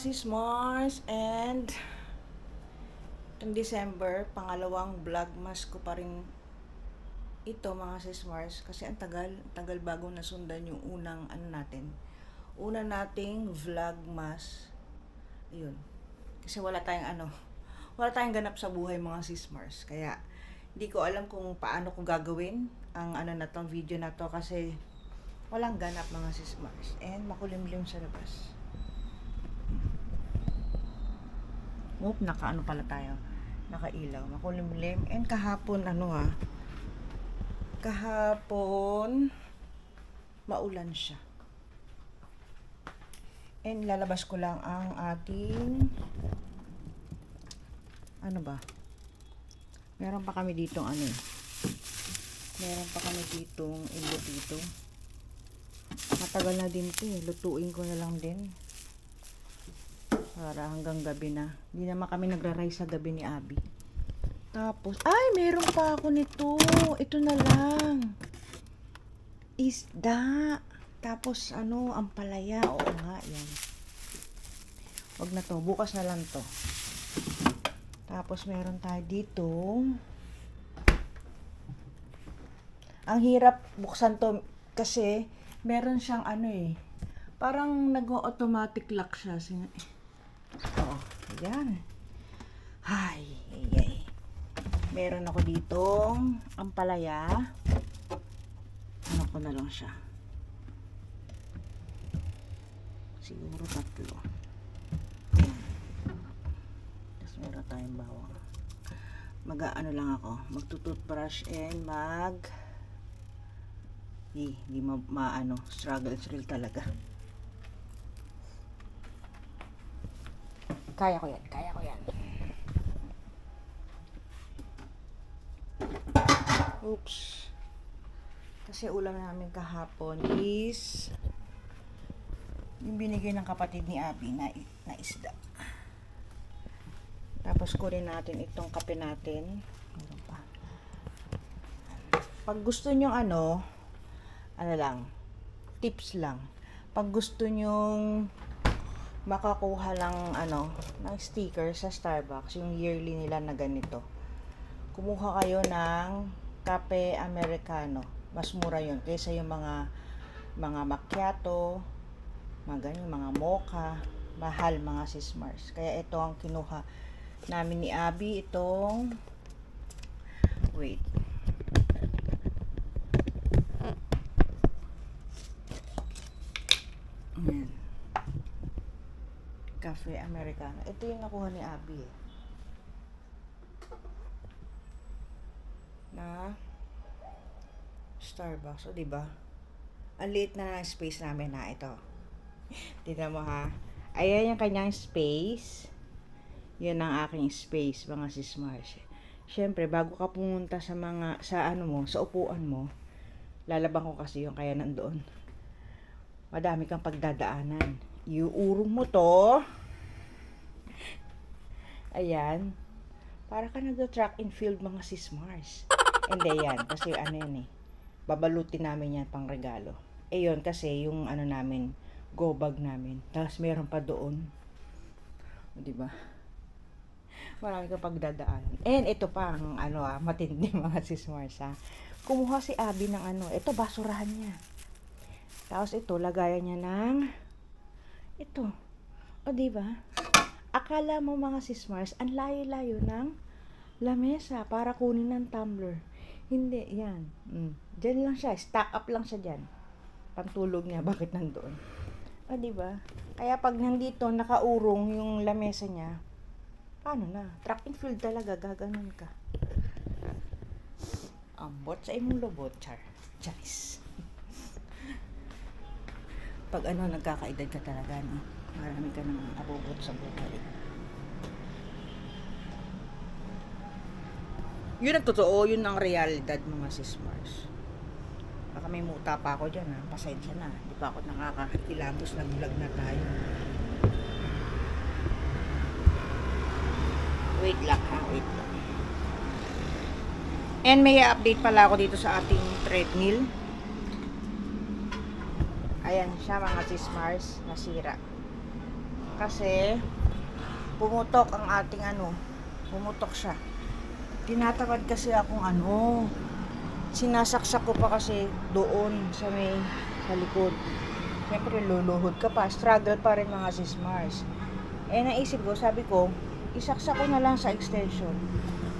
sis Mars, and itong December, pangalawang vlogmas ko pa rin ito mga sis Mars, kasi ang tagal bago nasundan yung unang una nating vlogmas. Ayun. Kasi wala tayong ganap sa buhay mga sis Mars. Kaya hindi ko alam kung paano ko gagawin ang video na to kasi walang ganap mga sis Mars. And makulimlim sa labas. Nakaano pala tayo. Nakailaw, makulimlim. And kahapon kahapon maulan siya. And lalabas ko lang ang ating meron pa kami ditong embutido. Matagal na din to, lutuin ko na lang din para hanggang gabi na. Hindi naman kami nagra-rice sa gabi ni Abby. Tapos meron pa ako nito. Ito na lang, isda. Tapos ampalaya. Oo nga, yan. Wag na to, bukas na lang to. Tapos meron tayo dito. Ang hirap buksan to kasi meron siyang parang nag-automatic lock siya. Oo, yan. Ay. Meron ako ditong ampalaya. Ko na lang siya. Siguro 3. Tapos meron tayong bawang. Lang ako. Magtutoothbrush and hindi struggle talaga. Kaya ko yan. Oops. Kasi ulam namin kahapon is yung binigay ng kapatid ni Abby na isda. Tapos kunin natin itong kape natin. Meron pa. Pag gusto nyo tips lang. Pag gusto nyong makakuha ng sticker sa Starbucks, yung yearly nila na ganito, kumuha kayo ng kape americano. Mas mura yun kaysa yung mga macchiato, mga mocha. Mahal mga sis Mars. Kaya ito ang kinuha namin ni Abby, itong Ayan. Cafe Americano. Ito yung nakuha ni Abby na Starbucks. O diba? Ang liit na ng space namin ito. Tignan mo ha. Ayan yung kanyang space. Yan ang aking space, mga sis Mars. Siyempre, bago ka pumunta sa upuan mo, lalaban ko kasi yung kaya nandoon. Madami kang pagdadaanan. Iuurong mo to. Ayan. Para ka nag-track and field, mga sis Mars. Hindi yan. Kasi babalutin namin yan pang regalo. Yun kasi yung go bag namin. Tapos meron pa doon. Diba? Marami kang pagdadaanan. And ito pa ang matindi mga sis Mars ha. Kumuha si Abby ng ito basurahan niya. Tapos ito lagayan niya ng ito. O diba? Akala mo mga sis Mars, ang layo-layo ng lamesa para kunin ng tumbler. Hindi, yan. Diyan lang siya, stack up lang siya diyan. Pantulog niya, bakit nandoon? O diba? Kaya pag nandito nakaurong yung lamesa niya, paano na? Track and field talaga, gaganon ka. Ambot sa imong lobot, Charis. Pag nagkakaedad ka talaga, marami ka nang abobot sa buhay. Yun ang totoo, yun ang realidad mga sis Mars. Baka may muta pa ako dyan pasensya na. Hindi pa ako nakakakilabos, nag-vlog na tayo. Wait lang. And may update pala ako dito sa ating treadmill. Ayan siya mga sis Mars, nasira. Kasi, pumutok ang ating pumutok siya. Tinatamad kasi akong sinasaksak ko pa kasi doon sa likod. Siyempre, luluhod ka pa. Struggle pa rin mga sis Mars. Naisip ko, sabi ko, isaksak ko na lang sa extension.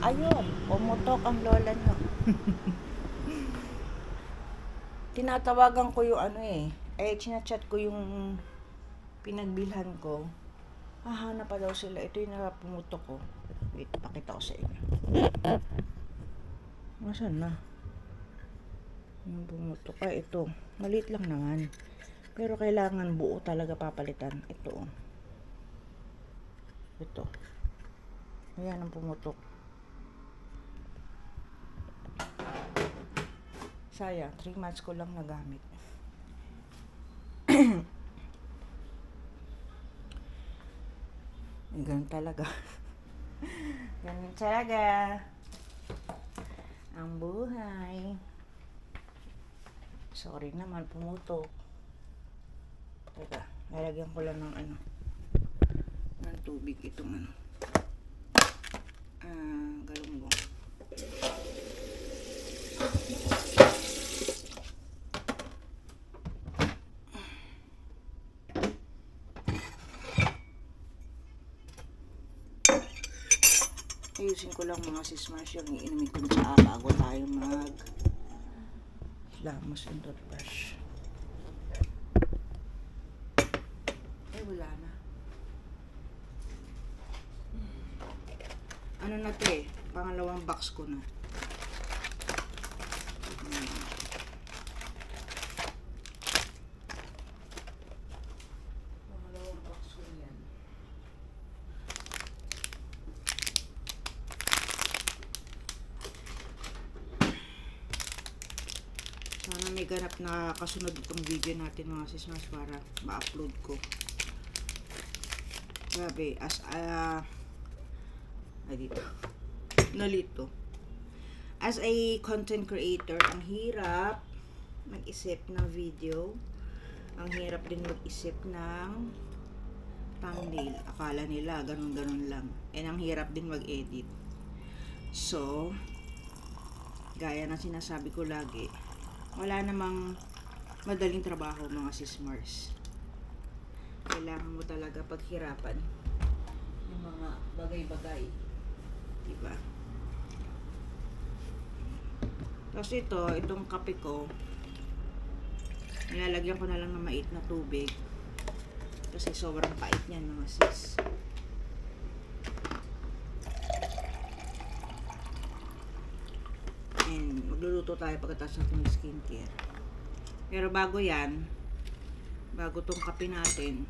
Ayun, pumutok ang lola nyo. Tinatawagan ko yung chinachat ko yung pinagbilhan ko. Hanap pa daw sila. Ito yung pumutok ko. Wait, pakita ko sa inyo. Nasaan na? Yung pumutok. Ito. Maliit lang naman. Pero kailangan buo talaga papalitan. Ito. Ito. Ayan ang pumutok. Sayang, 3 months ko lang nagamit. Ganun talaga. Ganun talaga. Ang buhay. Sorry naman, pumutok. Teka, lalagyan ko lang ng ng tubig itong galunggong. Ayusin ko lang mga sis Mars yung iinumin kong tsaa bago tayo lamos yung toothbrush. Wala na. Ano na to pangalawang box ko na. Pangalawang box ko yan. Sana may ganap na kasunod itong video natin mga sis Mars para ma-upload ko. Grabe, dito. Nalito. As a content creator, ang hirap mag-isip ng video. Ang hirap din mag-isip ng thumbnail. Akala nila, ganun-ganun lang. And ang hirap din mag-edit. So, gaya ng sinasabi ko lagi, wala namang madaling trabaho mga sis Mars. Kailangan mo talaga paghirapan yung mga bagay-bagay. Diba? Tapos itong kape ko, nilalagyan ko na lang ng mait na tubig. Kasi sobrang pait niyan mga sis. And magluluto tayo pagkatapos natin ng skincare. Pero bago tong kape natin,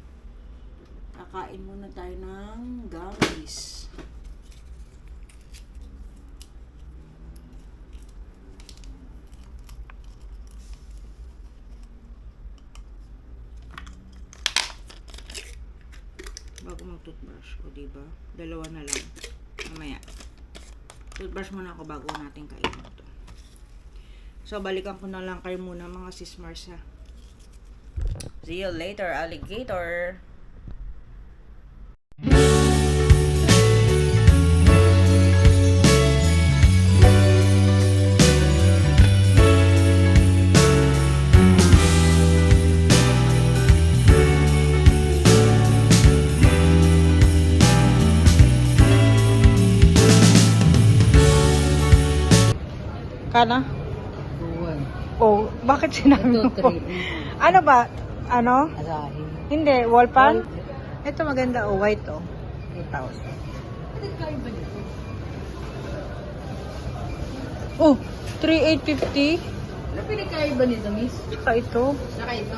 kakain muna tayo ng gummies. Bago mag-toothbrush. O diba? Dalawa na lang. Mamaya. Toothbrush muna ako bago natin kainin ito. So, balikan ko na lang kayo muna mga sis Mars ha. See you later, alligator! Kana? Oh, bakit sinabi mo po? Ano ba? Ano? Asahin. Hindi, wall pan? Ito maganda, white 8,000. Oh, 3,850? Ano pinakaiba nito, miss? Saka ito. Saka ito.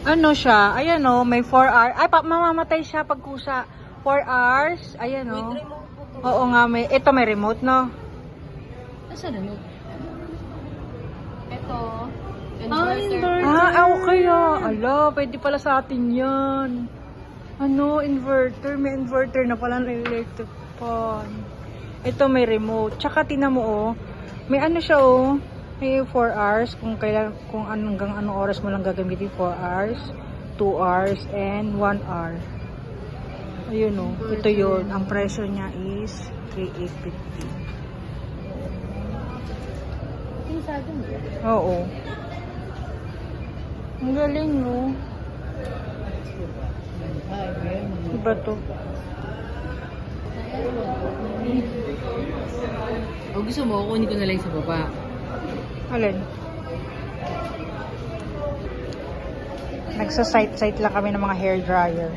Ano siya? Ayan may 4 hours. Ay, mamamatay siya pag kusa. 4 hours. Ayan Oo nga, ito may remote, no? Nasaan ano? Ito. Okay. Ala, pwede pala sa atin yan. Inverter. May inverter na pala ng electric fan. Ito may remote. Tsaka tinan mo may siya may 4 hours kung hanggang anong oras mo lang gagamitin 4 hours. 2 hours and 1 hour. Ayun o, ito yun. Ang presyo niya is 3,850. Pinsado mo. Oo. Ang galing no. Ay, meron. Iba to. O gusto mo, kukunin ko na lang sa baba. Alin? Nagsa-site-site lang kami ng mga hair dryer.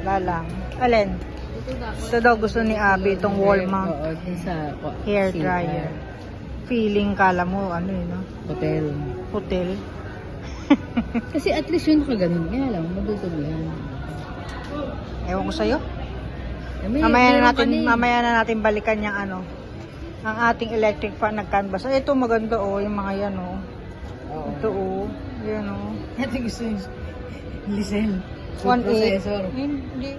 Lalang. Alin? Ito daw gusto ni Abby, itong wall mount Oo, dun sa hair dryer. Feeling, kala mo, ano yun, no? Hotel. Hotel. Kasi at least yun nakaganon. Kaya lang, madutog yan. Ewan ko sa'yo. Eh, may- Mamaya meron na ka natin, na eh. mamaya na natin balikan yung ano, ang ating electric fan nag-canvas. Ay, ito maganda oh, yung mga yan oh. Oo. Ito oh, yan oh. Ito gusto yung Lisel. 1.8. Processor. Hindi.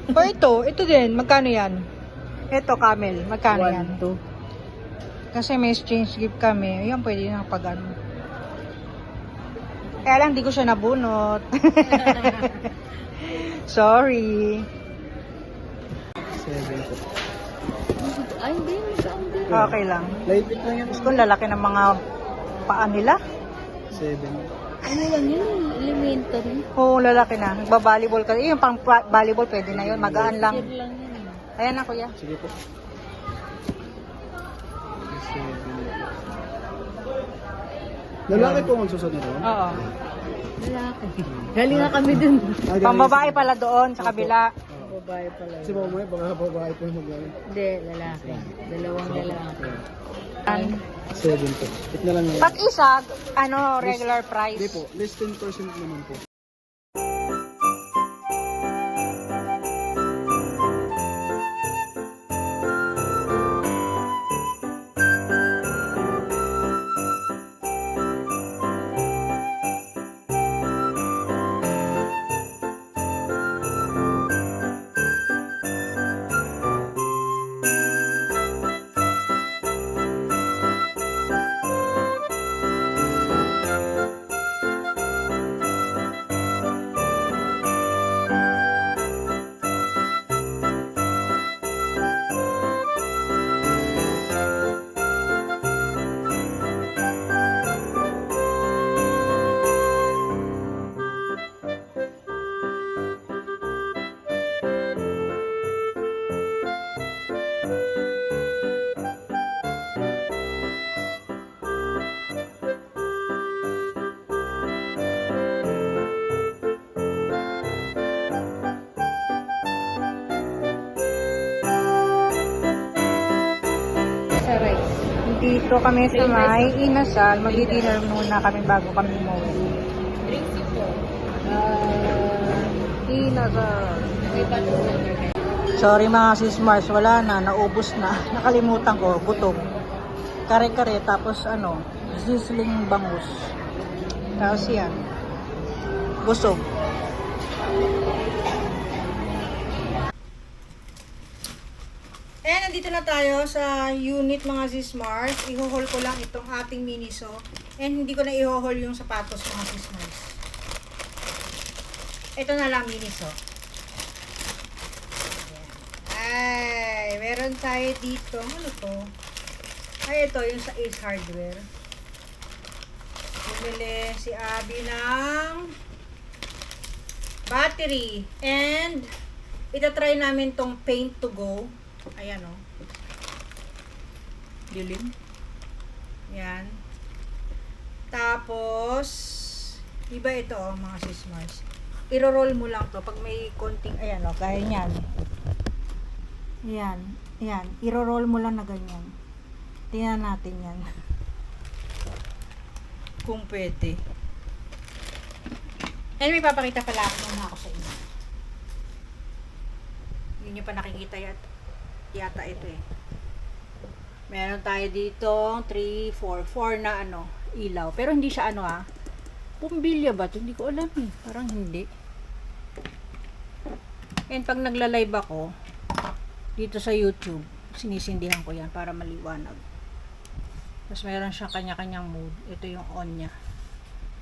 O ito din, magkano yan? Ito, camel, magkano yan? 1, 2. Kasi may exchange gift kami, yan pwede na pag ano. Kaya lang, di ko siya nabunot. Sorry. 7 po. Ay, hindi. Saan din? Okay lang. Lightweight lang yan. Gusto ko lalaki ng mga paa nila. 7. Ano lang yun? Elementary. Oo, lalaki na. Nagba-volleyball ka. Yung pang volleyball, pwede na yun. Magaan lang. Share lang yun. Ayan na, kuya. Sige po. 7. Lalaki po ang susunod nito? Oo. Lalaki. Galing nga kami dun. Pambabae pala doon, sa kabila. Babae pala. Kasi mamaya baka babae po yung maglaro. Hindi, lalaki. Dalawang lalaki. 7 po. It na lang yan. Pag isa, ano, regular price. Hindi po. Less 10% naman po. Sa rice. Dito kami sa may inasal. Magdi-dinner muna kami bago kami umuwi. Drinks ito. Inasal. May bottle water kayo. Sorry mga sis Mars, wala na, naubos na. Nakalimutan ko, gutom. Kare-kare, tapos ano, sizzling bangus. Tapos yan, busog. Eh, nandito na tayo sa unit mga sis Mars. Ihohol ko lang itong ating miniso. And hindi ko na ihohol yung sapatos mga sis Mars. Ito na lang miniso. Ay, meron tayo dito. Ano to? Ay, ito yung sa Ace Hardware. Bumili si Abby ng battery. And, itatry namin tong paint to go. Ayan o. Dilim. Yan. Tapos, iba ito o, mga sismars. Iro-roll mo lang to pag may konting, ayan o, gaya nyan. Yan. Yan. Iro-roll mo lang na ganyan. Tingnan natin yan. Kung pwede. And may papakita pala muna ako sa inyo. Hindi nyo pa nakikita yata ito eh. Meron tayo dito 3, 4 na ano, ilaw. Pero hindi siya ano pumbilya ba ito? Hindi ko alam eh. Parang hindi. And pag nagla-live ako, dito sa YouTube, sinisindihan ko yan para maliwanag. Tapos meron siyang kanya-kanyang mode. Ito yung on niya.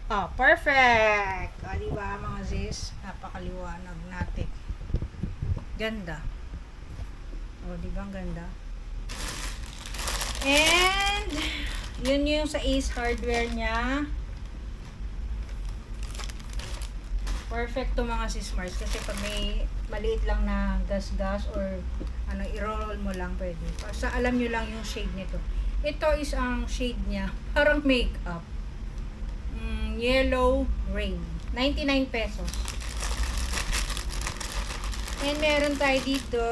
Oh, perfect! O, diba mga sis? Napakaliwanag natin. Ganda. O, diba ang ganda? And, yun yung sa Ace Hardware niya. Perfect to mga sis Mars. Kasi pag may maliit lang na gas-gas or ano, i-roll mo lang pwede. Basta alam nyo lang yung shade nito. Ito is ang shade niya. Parang makeup. Yellow Rain. 99 pesos. And meron tayo dito.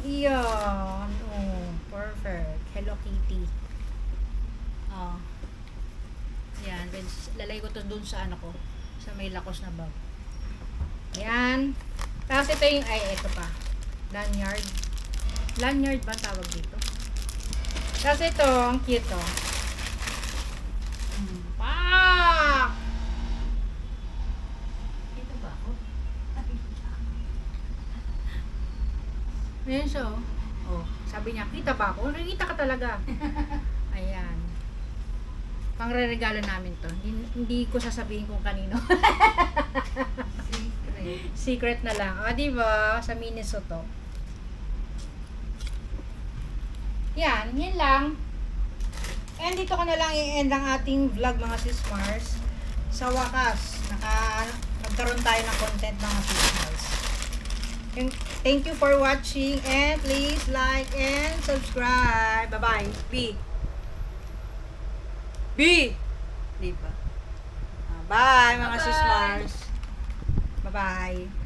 Iyan. Oh, perfect. Hello Kitty. Oh. Yan. Then, lalay ko to dun sa ano ko. Sa may lakos na bag. Yan. Tapos ito yung, ay, ito pa. Lanyard. Lanyard ba tawag dito? Tapos ito, ang cute to. Pak! Ito ba ako? Ayan siya, oh. Oh, sabi niya, kita ba ako? Nakikita ka talaga. Ayan. Pangre-regalo namin to. Hindi ko sasabihin kung kanino. Secret na lang. O, diba? Sa Minnesota. Yan. Yan lang. And dito ko na lang i-end ang ating vlog mga sis Mars. Sa wakas, nagkaroon tayo ng content mga sis Mars. Thank you for watching and please like and subscribe. Bye-bye. B. Diba? Bye mga sis Mars. Bye-bye.